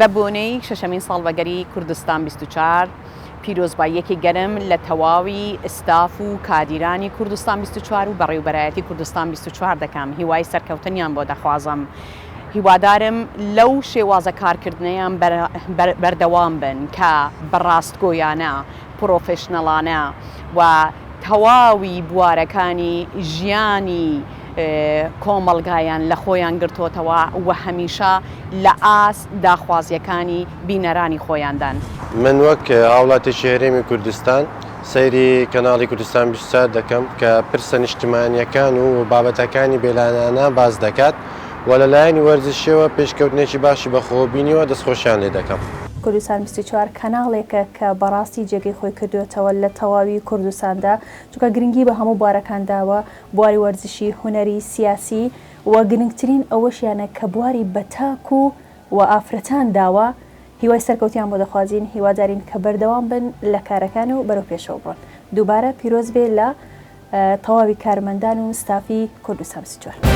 بە بۆنەی شەشەمین ساڵبەگەری کوردستان 24 پیرۆزباییەکی گەرم لە تەواوی ئستاف و کادیرانی کوردستان 24 و بەڕێوەبەرایەتی کوردستان 24 دەکەم. هیوای سەرکەوتنیان بۆ دەخوازم. هیوادارم لەو شێوازە کارکردنیان بەردەوام بن کە بەڕاستگۆیانە، پرۆفشنەڵانە و تەواوی بوارەکانی ژیانی کۆمەڵگایان لە خۆیان گرتوتەوە و هەمیشە لە ئاست داخوازیەکانی بینەرانی خۆیاندان. من وەک هاوڵاتێکی هەرێمی کوردستان سەیری کەناڵی کوردستان 24 دەکەم کە پرسە نیشتیمانیەکان و بابەتەکانی بێلانانە باز دەکات و لەلایەنی وەرزشیەوە پێشکەوتنێکی باشی بەخۆبینیەوە دەستخۆشیان لێ دەکەم. کوردستان 24 کەناڵێکە کە بەڕاستی جێگەی خۆی کردوێتەوە لە تەواوی کوردستاندا، چونکە گرنگی بە هەموو بوارەکان داوە، بواری وەرزشی، هونەری، سیاسی و گرنگترین ئەوەشیانە کە بواری بەتاک و ئافرەتان داوە. هیوای سەرکەوتیان بۆ دەخوازین، هیوادارین کە بەردەوام بن لە کارەکان و بەرەو پێشەوە بڕۆن. دووبارە پیرۆز بێ لە تەواوی کارمەندان و ستافی کوردستان 24.